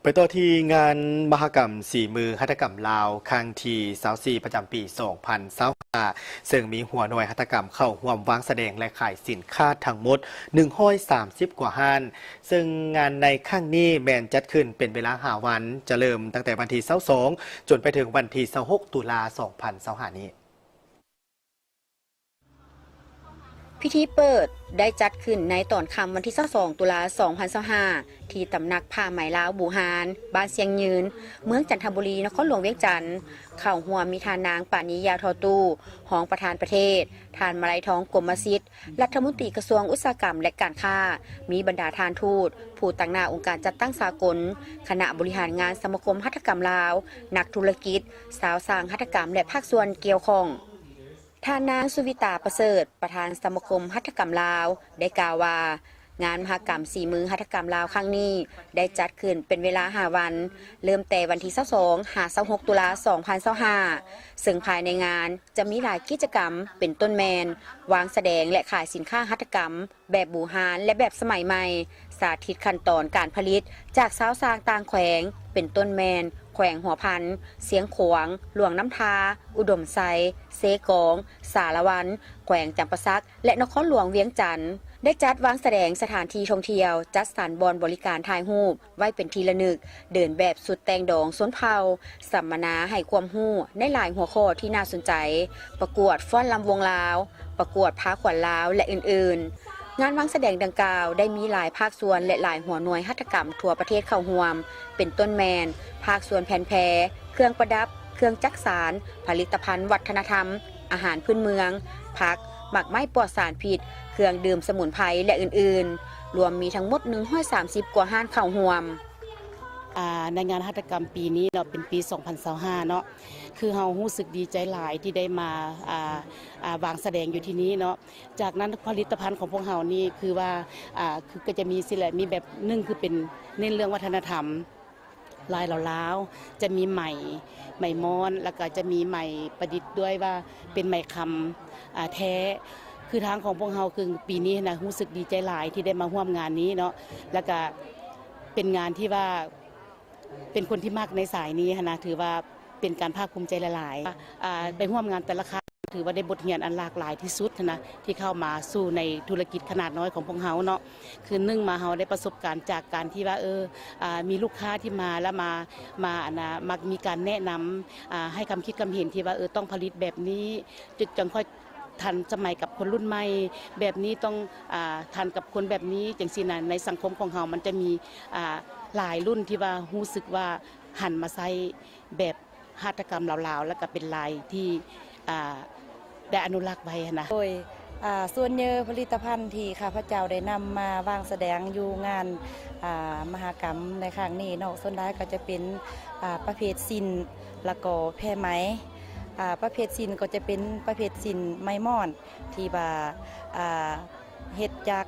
ไปต่อที่งานมหกรรมสีมือหัตถกรรมลาวครั้งที่24ประจำปี2025ซึ่งมีหัวหน่วยหัตถกรรมเข้าร่วมวางแสดงและขายสินค้าทั้งหมด130 กว่าห้านซึ่งงานในครั้งนี้แมนจัดขึ้นเป็นเวลา5 วันจะเริ่มตั้งแต่วันที่22จนไปถึงวันที่26 ตุลา2025นี้พิธีเปิดได้จัดขึ้นในตอนค่ำวันที่22 ตุลา2025ที่ตำหนักผ้าไหมลาวบูฮานบ้านเสียงยืนเมืองจันทบุรีนครหลวงเวียงจันทร์เข้าหัวมีทานนางปานิยาทอตู้หองประธานประเทศทานมาลัยทองกรมสิทธิ์รัฐมนตรีกระทรวงอุตสาหกรรมและการค้ามีบรรดาทานทูตผู้ตั้งหน้าองค์การจัดตั้งสากลคณะบริหารงานสมาคมหัตถกรรมลาวนักธุรกิจสาวสร้างหัตถกรรมและภาคส่วนเกี่ยวข้องท่านนางสุวิตาประเสริฐประธานสมาคมหัตถกรรมลาวได้กล่าวว่างานมหกรรมสีมือหัตถกรรมลาวครั้งนี้ได้จัดขึ้นเป็นเวลา5 วันเริ่มแต่วันที่22 26 ตุลา2025ซึ่งภายในงานจะมีหลายกิจกรรมเป็นต้นแมนวางแสดงและขายสินค้าหัตถกรรมแบบบูฮานและแบบสมัยใหม่สาธิตขั้นตอนการผลิตจากสาวสร้างต่างแขวงเป็นต้นแมนแขวงหัวพันเสียงขวางหลวงน้ำทาอุดมไซเซกองสารวันแขวงจำปาสักและนครหลวงเวียงจันทร์ได้จัดวางแสดงสถานที่ท่องเที่ยวจัดสรรบอนบริการถ่ายรูปไว้เป็นทีละนึกเดินแบบสุดแตงดองสวนเผาสัมมนาให้ความรู้ในหลายหัวข้อที่น่าสนใจประกวดฟ้อนลำวงลาวประกวดพาขวัญลาวและอื่นๆงานวางแสดงดังกล่าวได้มีหลายภาคส่วนและหลายหัวหน่วยหัตถกรรมทั่วประเทศเข้าร่วมเป็นต้นแมนภาคส่วนแผ่นแพรเครื่องประดับเครื่องจักสานผลิตภัณฑ์วัฒนธรรมอาหารพื้นเมืองผักหมักไม้ปลอดสารพิษเครื่องดื่มสมุนไพรและอื่นๆรวมมีทั้งหมด130 กว่าห้านเข้าร่วมในงานหัตถกรรมปีนี้เราเป็นปี2025เนาะคือเรารู้สึกดีใจหลายที่ได้มาวางแสดงอยู่ที่นี้เนาะจากนั้นผลิตภัณฑ์ของพวกเรานี่คือว่าคือก็จะมีสิแหละมีแบบนึงคือเป็นเน้นเรื่องวัฒนธรรมลายเหลาๆจะมีไหมม้อนแล้วก็จะมีไหมประดิษฐ์ด้วยว่าเป็นไหมคำแท้คือทางของพวกเราคือปีนี้นะรู้สึกดีใจหลายที่ได้มาร่วมงานนี้เนาะแล้วก็เป็นงานที่ว่าเป็นคนที่มากในสายนี้นะถือว่าเป็นการภาคภูมิใจหลายๆไปร่วมงานแต่ละครั้งถือว่าได้บทเรียนอันหลากหลายที่สุดนะที่เข้ามาสู่ในธุรกิจขนาดน้อยของพวกเราเนาะคือมาเราได้ประสบการณ์จากการที่ว่ามีลูกค้าที่มาแล้วมามีการแนะนำให้คำคิดคำเห็นที่ว่าต้องผลิตแบบนี้จนค่อยทันสมัยกับคนรุ่นใหม่แบบนี้ต้องทันกับคนแบบนี้จังซี่นะในสังคมของเรามันจะมีหลายรุ่นที่ว่ารู้สึกว่าหันมาใช้แบบหัตถกรรมลาวๆแล้วก็เป็นลายที่ได้อนุรักษ์ไว้นะโดยส่วนเยอะผลิตภัณฑ์ที่ข้าพเจ้าได้นำมาวางแสดงอยู่งานมหกรรมในครั้งนี้เนาะส่วนใหญ่ก็จะเป็นประเภทสินแล้วก็แพรไหมประเภทสินก็จะเป็นประเภทสินไม้ม่อนที่เฮ็ดจาก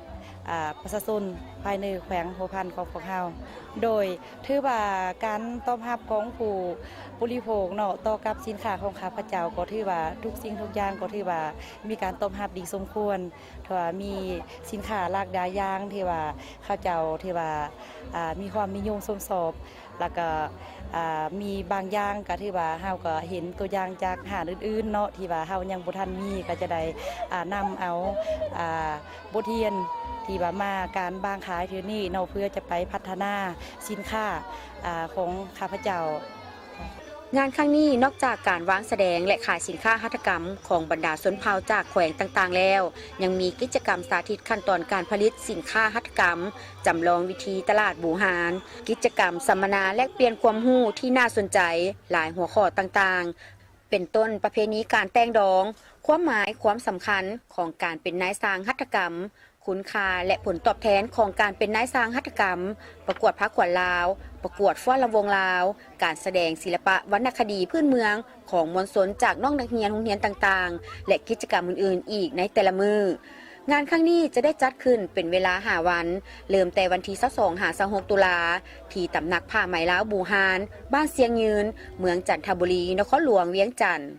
ประชาชนภายในแขวงหัวพันของพวกเราโดยถือว่าการตอบรับของผู้บริโภคเนาะต่อกับสินค้าของข้าพเจ้าก็ถือว่าทุกสิ่งทุกอย่างก็ถือว่ามีการตอบรับดีสมควรถือว่ามีสินค้าหลากหลายอย่างที่ว่าข้าเจ้าที่ว่ามีความนิยมชมชอบแล้วก็มีบางอย่างก็ที่ว่าเฮาก็เห็นตัวอย่างจากหาดอื่นๆเนาะที่ว่าเฮายังบ่ทันมีก็จะได้นำเอาบทเรียนที่ว่ามาการบางขายที่นี่เนาะเพื่อจะไปพัฒนาสินค้าของข้าพเจ้างานครั้งนี้นอกจากการวางแสดงและขายสินค้าหัตถกรรมของบรรดาชนเผ่าจากแขวงต่างๆแล้วยังมีกิจกรรมสาธิตขั้นตอนการผลิตสินค้าหัตถกรรมจำลองวิธีตลาดบูฮานกิจกรรมสัมมนาแลกเปลี่ยนความรู้ที่น่าสนใจหลายหัวข้อต่างๆเป็นต้นประเพณีการแต่งดองความหมายความสำคัญของการเป็นนายสร้างหัตถกรรมคุณค่าและผลตอบแทนของการเป็นนายสร้างหัตถกรรมประกวดพระขวัญลาวประกวดฟ้อนลำวงลาวการแสดงศิลปะวรรณคดีพื้นเมืองของมวลชนจากน้องนักเรียนโรงเรียนต่างๆและกิจกรรมอื่นๆอีกในแต่ละมื้องานครั้งนี้จะได้จัดขึ้นเป็นเวลา5 วันเริ่มแต่วันที่22-26 ตุลาที่ตำหนักผ้าไหมลาวบูฮานบ้านเสียงยืนเมืองจันทบุรีนครหลวงเวียงจันทร์